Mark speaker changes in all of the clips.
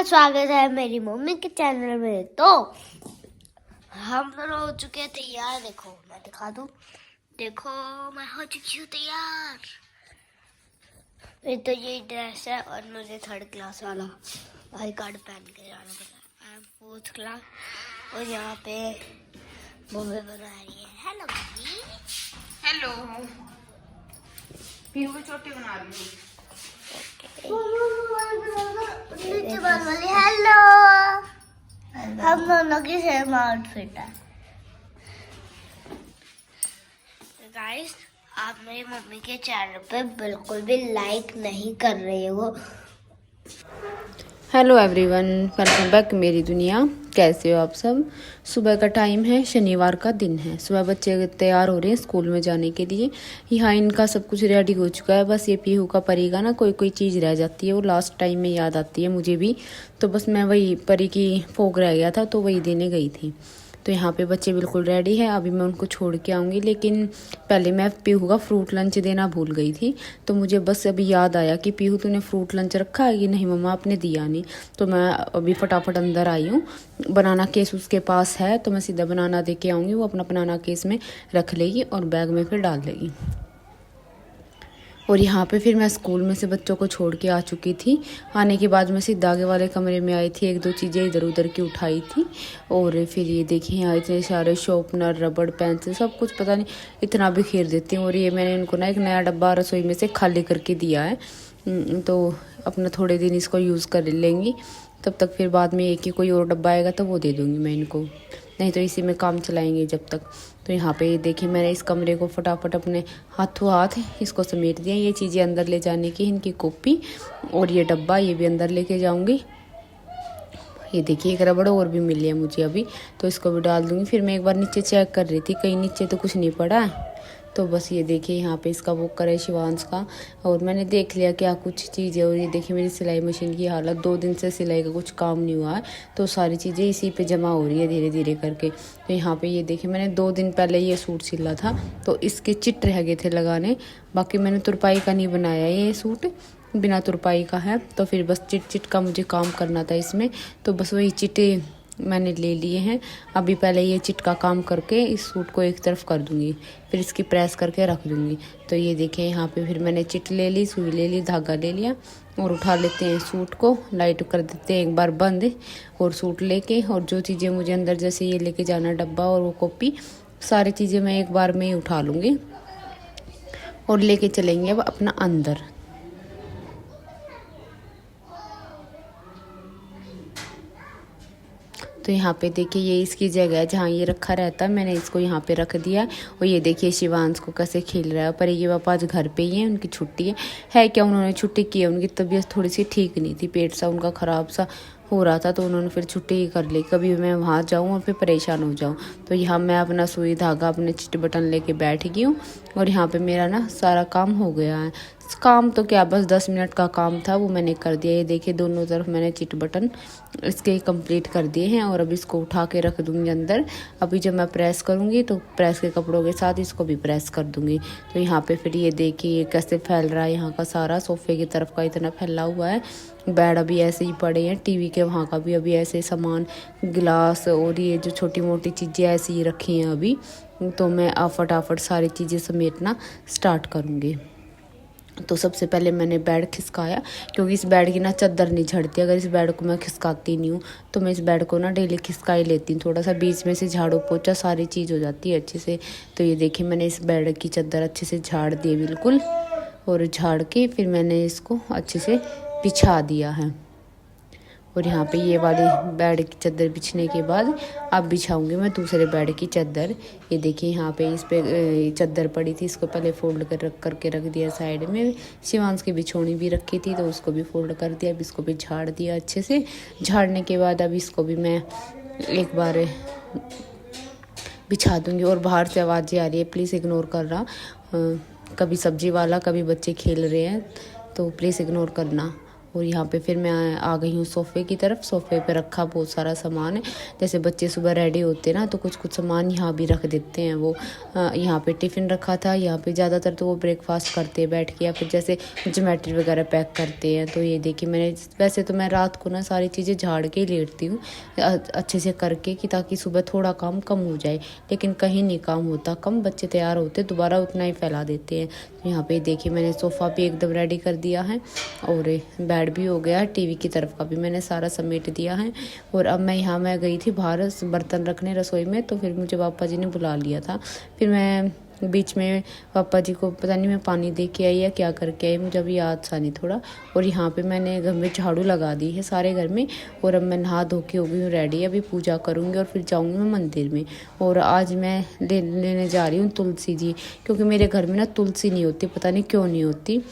Speaker 1: स्वागत है मेरी मम्मी के चैनल में। तो हम दोनों हो चुके हैं तैयार। देखो मैं दिखा दूं, देखो मैं हो चुकी हूँ तैयार। फिर तो यही ड्रेस है और मुझे थर्ड क्लास वाला आई कार्ड पहन के जाना पड़ा। आई एम फोर्थ क्लास और यहाँ पे मम्मी बना रही है। Hello mummy.
Speaker 2: हेलो, पीहू को छोटी बना रही हूँ।
Speaker 1: हेलो, हम दोनों की सेम आउटफिट है। गाइस, आप मेरी मम्मी के चैनल पे बिल्कुल भी लाइक नहीं कर रहे हो।
Speaker 2: हेलो एवरीवन, वेलकम बैक मेरी दुनिया। कैसे हो आप सब? सुबह का टाइम है, शनिवार का दिन है। सुबह बच्चे तैयार हो रहे हैं स्कूल में जाने के लिए। यहाँ इनका सब कुछ रेडी हो चुका है। बस ये पीहू का परी का ना कोई चीज़ रह जाती है, वो लास्ट टाइम में याद आती है मुझे भी। तो बस मैं वही परी की फोग रह गया था तो वही देने गई थी। तो यहाँ पे बच्चे बिल्कुल रेडी है। अभी मैं उनको छोड़ के आऊँगी, लेकिन पहले मैं पीहू का फ्रूट लंच देना भूल गई थी। तो मुझे बस अभी याद आया कि पीहू तूने फ्रूट लंच रखा है कि नहीं? मम्मा आपने दिया नहीं। तो मैं अभी फटाफट अंदर आई हूँ। बनाना केस उसके पास है तो मैं सीधा बनाना दे के आऊँगी। वो अपना बनाना केस में रख लेगी और बैग में फिर डाल देगी। और यहाँ पे फिर मैं स्कूल में से बच्चों को छोड़ के आ चुकी थी। आने के बाद मैं सीधा आगे वाले कमरे में आई थी, एक दो चीज़ें इधर उधर की उठाई थी। और फिर ये देखिए यहाँ इतने सारे शॉर्पनर, रबड़, पेंसिल, सब कुछ पता नहीं इतना बिखेर देती हूँ। और ये मैंने इनको ना एक नया डब्बा रसोई में से खाली करके दिया है। तो अपना थोड़े दिन इसको यूज़ कर लेंगी, तब तक फिर बाद में एक ही कोई और डब्बा आएगा तो वो दे दूँगी मैं इनको, नहीं तो इसी में काम चलाएंगे जब तक। तो यहाँ पे देखिए मैंने इस कमरे को फटाफट अपने हाथों हाथ इसको समेट दिया। ये चीज़ें अंदर ले जाने की, इनकी कॉपी और ये डब्बा ये भी अंदर लेके जाऊँगी। ये देखिए एक रबड़ और भी मिली है मुझे अभी, तो इसको भी डाल दूँगी। फिर मैं एक बार नीचे चेक कर रही थी, कहीं नीचे तो कुछ नहीं पड़ा है। तो बस ये देखिए यहाँ पे इसका बुक करे शिवांश का, और मैंने देख लिया क्या कुछ चीज़ें। और ये देखिए मेरी सिलाई मशीन की हालत, 2 दिन से सिलाई का कुछ काम नहीं हुआ है, तो सारी चीज़ें इसी पे जमा हो रही है धीरे धीरे करके। तो यहाँ पे ये देखिए मैंने 2 दिन पहले ये सूट सिला था तो इसके चिट रह गए थे लगाने। बाकी मैंने तुरपाई का नहीं बनाया, ये सूट बिना तुरपाई का है। तो फिर बस चिट का मुझे काम करना था इसमें, तो बस वही चिटे मैंने ले लिए हैं। अभी पहले ये चिट का काम करके इस सूट को एक तरफ कर दूंगी, फिर इसकी प्रेस करके रख दूंगी। तो ये देखिए यहाँ पे फिर मैंने चिट ले ली, सुई ले ली, धागा ले लिया और उठा लेते हैं सूट को, लाइट कर देते हैं एक बार बंद। और सूट लेके और जो चीज़ें मुझे अंदर, जैसे ये लेके जाना डब्बा और वो कॉपी, सारी चीज़ें मैं एक बार में ही उठा लूँगी और लेके चलेंगे अब अपना अंदर। तो यहाँ पे देखिए ये इसकी जगह है जहाँ ये रखा रहता है, मैंने इसको यहाँ पे रख दिया। और ये देखिए शिवांश को कैसे खेल रहा है। पर ये पापा आज घर पे ही हैं, उनकी छुट्टी है क्या उन्होंने छुट्टी की है। उनकी तबीयत थोड़ी सी ठीक नहीं थी, पेट सा उनका ख़राब सा हो रहा था, तो उन्होंने फिर छुट्टी ही कर ली। कभी मैं वहाँ जाऊँ और फिर परेशान हो जाऊँ। तो यहाँ मैं अपना सुई धागा अपने चिट बटन लेके बैठ गई हूँ। और यहाँ पे मेरा ना सारा काम हो गया है। काम तो क्या, बस 10 मिनट का काम था, वो मैंने कर दिया। ये देखिए दोनों तरफ मैंने चिट बटन इसके कंप्लीट कर दिए हैं। और अब इसको उठा के रख दूँगी अंदर। अभी जब मैं प्रेस करूँगी तो प्रेस के कपड़ों के साथ इसको भी प्रेस कर दूँगी। तो यहाँ पे फिर ये देखिए कैसे फैल रहा है यहाँ का सारा, सोफे की तरफ का इतना फैला हुआ है। बेड अभी ऐसे ही पड़े हैं, टीवी के वहाँ का भी अभी ऐसे सामान, गिलास और ये जो छोटी मोटी चीज़ें ऐसी ही रखी हैं अभी। तो मैं फटाफट सारी चीज़ें समेटना स्टार्ट करूँगी। तो सबसे पहले मैंने बेड खिसकाया, क्योंकि इस बेड की ना चादर नहीं झड़ती। अगर इस बेड को मैं खिसकाती नहीं हूँ तो मैं इस बेड को ना डेली खिसका ही लेती हूँ। थोड़ा सा बीच में से झाड़ू पोछा सारी चीज़ हो जाती है अच्छे से। तो ये देखिए मैंने इस बेड की चादर अच्छे से झाड़ दी बिल्कुल, और झाड़ के फिर मैंने इसको अच्छे से बिछा दिया है। और यहाँ पे ये वाली बेड की चादर बिछने के बाद अब बिछाऊंगी मैं दूसरे बेड की चादर। ये देखिए यहाँ पे इस पे चादर पड़ी थी, इसको पहले फोल्ड करके रख दिया साइड में। शिवांश की बिछोनी भी रखी थी तो उसको भी फोल्ड कर दिया। अब इसको भी झाड़ दिया अच्छे से। झाड़ने के बाद अब इसको भी मैं एक बार बिछा दूँगी। और बाहर से आवाज़ें आ रही है, प्लीज़ इग्नोर कर रहा। कभी सब्जी वाला, कभी बच्चे खेल रहे हैं, तो प्लीज़ इग्नोर करना। और यहाँ पे फिर मैं आ गई हूँ सोफ़े की तरफ। सोफ़े पे रखा बहुत सारा सामान है, जैसे बच्चे सुबह रेडी होते हैं ना तो कुछ कुछ सामान यहाँ भी रख देते हैं वो। यहाँ पे टिफ़िन रखा था। यहाँ पे ज़्यादातर तो वो ब्रेकफास्ट करते हैं बैठ के, या फिर जैसे जोमेट्री वगैरह पैक करते हैं। तो ये देखिए मैंने, वैसे तो मैं रात को ना सारी चीज़ें झाड़ के ही लेटती हूँ अच्छे से करके, कि ताकि सुबह थोड़ा काम कम हो जाए, लेकिन कहीं नहीं काम होता कम। बच्चे तैयार होते दोबारा उतना ही फैला देते हैं। तो यहाँ पे देखिए मैंने सोफ़ा भी एकदम रेडी कर दिया है और बेड भी हो गया है। टीवी की तरफ का भी मैंने सारा समेट दिया है। और अब मैं गई थी बाहर बर्तन रखने रसोई में, तो फिर मुझे पापा जी ने बुला लिया था। फिर मैं बीच में पापा जी को पता नहीं मैं पानी दे के आई या क्या करके आई, मुझे अभी याद सा नहीं थोड़ा। और यहाँ पे मैंने घर में झाड़ू लगा दी है सारे घर में। और अब मैं नहा धो के हो गई हूँ रेडी। अभी पूजा करूँगी और फिर जाऊँगी मैं मंदिर में। और आज मैं लेने जा रही हूँ तुलसी जी, क्योंकि मेरे घर में ना तुलसी नहीं होती, पता नहीं क्यों नहीं होती।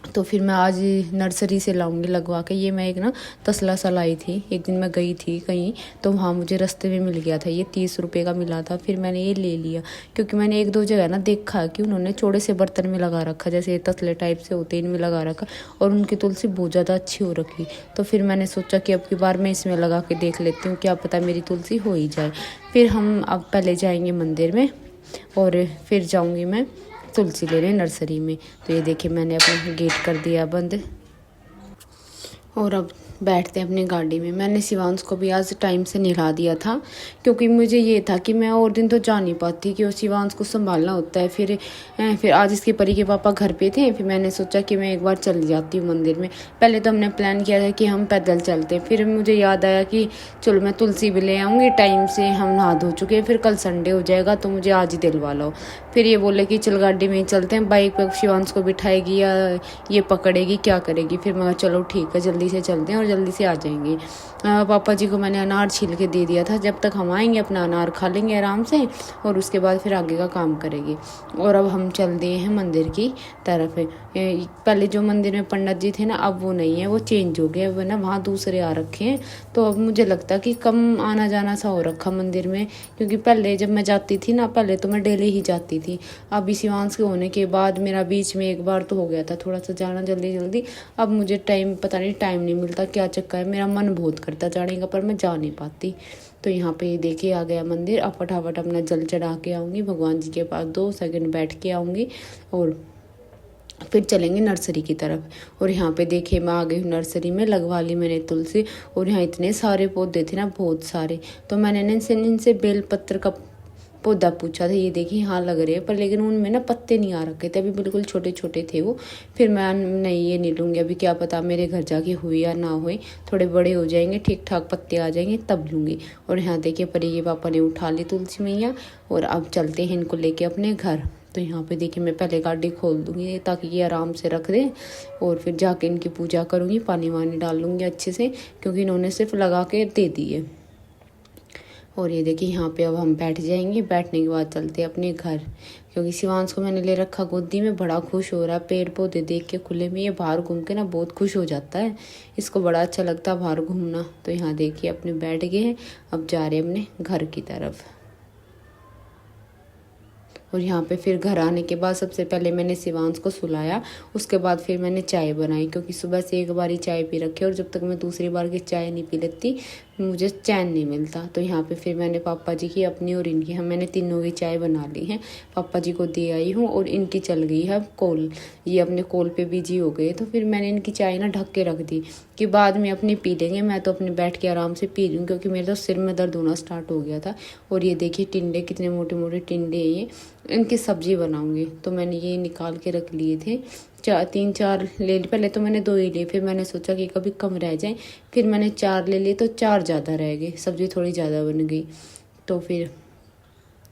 Speaker 2: तो फिर मैं आज नर्सरी से लाऊंगी लगवा के। ये मैं एक ना तसला सा लाई थी, एक दिन मैं गई थी कहीं, तो वहाँ मुझे रास्ते में मिल गया था। ये 30 रुपये का मिला था। फिर मैंने ये ले लिया, क्योंकि मैंने एक दो जगह ना देखा कि उन्होंने चौड़े से बर्तन में लगा रखा, जैसे तसले टाइप से होते इनमें लगा रखा, और उनकी तुलसी बहुत ज़्यादा अच्छी हो रखी। तो फिर मैंने सोचा कि अब की बार मैं इसमें लगा के देख लेती हूँ, क्या पता मेरी तुलसी हो ही जाए। फिर हम अब पहले जाएंगे मंदिर में और फिर जाऊँगी मैं तुलसी लेने नर्सरी में। तो ये देखिए मैंने अपना गेट कर दिया बंद और अब बैठते हैं अपनी गाड़ी में। मैंने शिवांश को भी आज टाइम से नहला दिया था, क्योंकि मुझे ये था कि मैं और दिन तो जा नहीं पाती, कि शिवांश को संभालना होता है। फिर आज इसके परी के पापा घर पे थे। फिर मैंने सोचा कि मैं एक बार चली जाती हूँ मंदिर में। पहले तो हमने प्लान किया था कि हम पैदल चलते, फिर मुझे याद आया कि चलो मैं तुलसी भी ले आऊँगी टाइम से, हम नहा धो चुके हैं, फिर कल संडे हो जाएगा तो मुझे आज ही दिलवा लो। फिर ये बोले कि चल गाड़ी में ही चलते हैं, बाइक पर शिवांश को बिठाएगी या ये पकड़ेगी, क्या करेगी। फिर मैं चलो ठीक है जल्दी से चलते हैं और जल्दी से आ जाएंगे। पापा जी को मैंने अनार छील के दे दिया था, जब तक हम आएंगे अपना अनार खा लेंगे आराम से, और उसके बाद फिर आगे का काम करेंगे। और अब हम चल दिए हैं मंदिर की तरफ। पहले जो मंदिर में पंडित जी थे ना, अब वो नहीं है, वो चेंज हो गया, वो ना वहाँ दूसरे आ रखे हैं। तो अब मुझे लगता कि कम आना जाना सा हो रखा मंदिर में, क्योंकि पहले जब मैं जाती थी ना, पहले तो मैं डेली ही जाती थी। अब शिवांश के होने के बाद मेरा बीच में एक बार तो हो गया था थोड़ा सा जाना जल्दी जल्दी। अब मुझे पता नहीं टाइम नहीं मिलता, क्या चक्कर है, मेरा मन बहुत करता जाने का, पर मैं जा नहीं पाती। तो यहाँ पे देखिए आ गया मंदिर। अब फटाफट अपना जल चढ़ा के आऊँगी भगवान जी के पास, 2 सेकंड बैठ के आऊँगी और फिर चलेंगे नर्सरी की तरफ। और यहाँ पे देखिए मैं आ गई हूँ नर्सरी में, लगवा ली मैंने तुलसी। और यहाँ इतने सारे पौधे थे ना, बहुत सारे। तो मैंने इनसे बेलपत्र का पौधा पूछा था, ये देखिए हाँ लग रहे हैं, पर लेकिन उनमें ना पत्ते नहीं आ रखे थे, अभी बिल्कुल छोटे छोटे थे वो। फिर मैं नहीं ये नहीं लूँगी अभी, क्या पता मेरे घर जाके हुई या ना हुई, थोड़े बड़े हो जाएंगे, ठीक ठाक पत्ते आ जाएंगे तब लूँगी। और यहाँ देखिए परी के पापा ने उठा ली तुलसी मैया, और अब चलते हैं इनको लेके अपने घर। तो यहाँ पे देखिए मैं पहले गाड़ी खोल दूँगी ताकि ये आराम से रख दें, और फिर जाके इनकी पूजा करूँगी, पानी वानी डाल लूँगी अच्छे से, क्योंकि इन्होंने सिर्फ लगा के दे दिए। और ये देखिए यहाँ पे अब हम बैठ जाएंगे। बैठने के बाद चलते हैं अपने घर, क्योंकि शिवांश को मैंने ले रखा गोदी में, बड़ा खुश हो रहा है पेड़ पौधे देख के खुले में। ये बाहर घूम के ना बहुत खुश हो जाता है, इसको बड़ा अच्छा लगता है बाहर घूमना। तो यहाँ देखिए अपने बैठ गए हैं, अब जा रहे हैं अपने घर की तरफ। और यहाँ पे फिर घर आने के बाद सबसे पहले मैंने शिवांश को सुलाया, उसके बाद फिर मैंने चाय बनाई, क्योंकि सुबह से एक बार ही चाय पी रखी, और जब तक मैं दूसरी बार की चाय नहीं पी लेती मुझे चैन नहीं मिलता। तो यहाँ पे फिर मैंने पापा जी की, अपनी और इनकी, मैंने तीनों की चाय बना ली है, पापा जी को दे आई हूँ। और इनकी चल गई है कॉल, ये अपने कॉल पे बिजी हो गए। तो फिर मैंने इनकी चाय ना ढक के रख दी कि बाद में अपनी पी लेंगे, मैं तो अपने बैठ के आराम से पी लूँ, क्योंकि मेरे तो सिर में दर्द होना स्टार्ट हो गया था। और ये देखिए टिंडे, कितने मोटे मोटे टिंडे हैं ये, इनकी सब्जी बनाऊंगी। तो मैंने ये निकाल के रख लिए थे, 3-4 ले ली। पहले तो मैंने 2 ही लिए, फिर मैंने सोचा कि कभी कम रह जाए, फिर मैंने 4 ले लिए, तो 4 ज़्यादा रह गए, सब्ज़ी थोड़ी ज़्यादा बन गई। तो फिर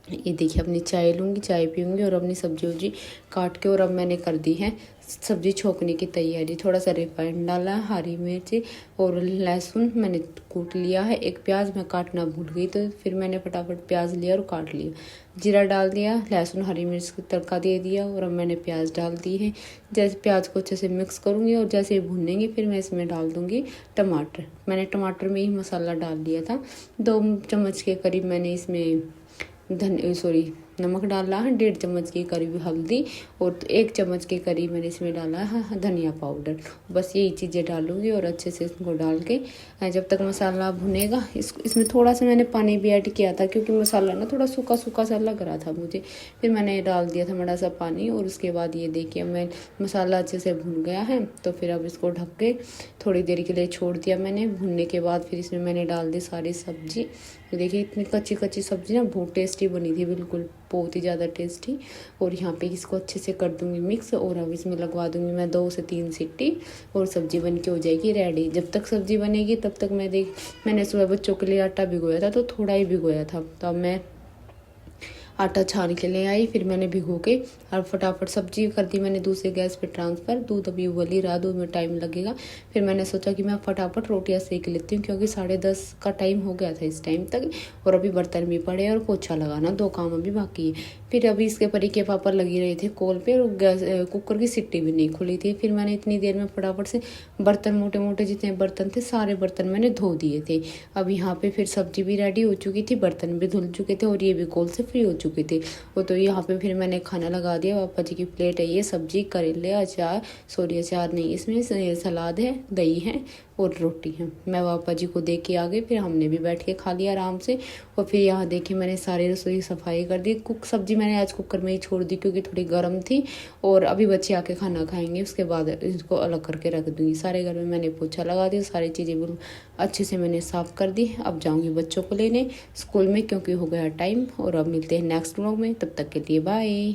Speaker 2: ये देखिए अपनी चाय लूँगी, चाय पीऊँगी, और अपनी सब्जी वब्जी काट के, और अब मैंने कर दी है सब्जी छोंकने की तैयारी। थोड़ा सा रिफाइंड डाला, हरी मिर्च और लहसुन मैंने कूट लिया है, एक प्याज मैं काटना भूल गई, तो फिर मैंने फटाफट प्याज लिया और काट लिया, जीरा डाल दिया, लहसुन हरी मिर्च का तड़का दे दिया, और अब मैंने प्याज डाल दी है। जैसे प्याज को अच्छे से मिक्स करूँगी और जैसे ये भूनेंगे, फिर मैं इसमें डाल दूँगी टमाटर। मैंने टमाटर में ही मसाला डाल दिया था, 2 चम्मच के करीब मैंने इसमें नमक डाला है, 1.5 चम्मच के करीब हल्दी और 1 चम्मच के करीब मैंने इसमें डाला है धनिया पाउडर। बस यही चीज़ें डालूंगी और अच्छे से इसको डाल के जब तक मसाला भुनेगा, इसमें थोड़ा सा मैंने पानी भी ऐड किया था क्योंकि मसाला ना थोड़ा सूखा सूखा सा लग रहा था मुझे, फिर मैंने डाल दिया था बड़ा सा पानी। और उसके बाद ये देखिए मैं मसाला अच्छे से भुन गया है, तो फिर अब इसको ढक के थोड़ी देर के लिए छोड़ दिया मैंने। भुनने के बाद फिर इसमें मैंने डाल दी सारी सब्जी। देखिए इतनी कच्ची कच्ची सब्जी ना बहुत टेस्टी बनी थी, बिल्कुल बहुत ही ज़्यादा टेस्टी। और यहाँ पे इसको अच्छे से कर दूँगी मिक्स और अब इसमें लगवा दूँगी मैं 2 से 3 सीटी और सब्जी बन के हो जाएगी रेडी। जब तक सब्जी बनेगी तब तक मैंने सुबह बच्चों के लिए आटा भिगोया था, तो थोड़ा ही भिगोया था, तो अब मैं आटा छान के ले आई। फिर मैंने भिगो के और फटाफट सब्जी कर दी मैंने दूसरे गैस पे ट्रांसफ़र। दूध अभी उबल ही रहा, दूध में टाइम लगेगा। फिर मैंने सोचा कि मैं फटाफट रोटियां सेक लेती हूँ क्योंकि 10:30 का टाइम हो गया था इस टाइम तक, और अभी बर्तन भी पड़े और पोछा लगाना, 2 काम अभी बाकी है। फिर अभी इसके परी के पापा लगी रहे थे कॉल पे और गैस कुकर की सीटी भी नहीं खुली थी। फिर मैंने इतनी देर में फटाफट से बर्तन, मोटे मोटे जितने बर्तन थे सारे बर्तन मैंने धो दिए थे। अब यहाँ पे फिर सब्जी भी रेडी हो चुकी थी, बर्तन भी धुल चुके थे और ये भी कॉल से फ्री हो चुके थे। वो तो यहाँ पे फिर मैंने खाना लगा दिया। पापा जी की प्लेट है ये, सब्जी, करेले, अचार, सॉरी अचार नहीं, इसमें सलाद है, दही है और रोटी है। मैं पापा जी को दे के आ गई, फिर हमने भी बैठ के खा लिया आराम से। और फिर यहाँ देखिए मैंने सारी रसोई सफाई कर दी। सब्जी मैंने आज कुकर में ही छोड़ दी क्योंकि थोड़ी गर्म थी, और अभी बच्चे आके खाना खाएंगे, उसके बाद इसको अलग करके रख दूँगी। सारे घर में मैंने पोछा लगा दिया, सारी चीज़ें बिल्कुल अच्छे से मैंने साफ़ कर दी। अब जाऊँगी बच्चों को लेने स्कूल में क्योंकि हो गया टाइम। और अब मिलते हैं नेक्स्ट व्लॉग में, तब तक के लिए बाय।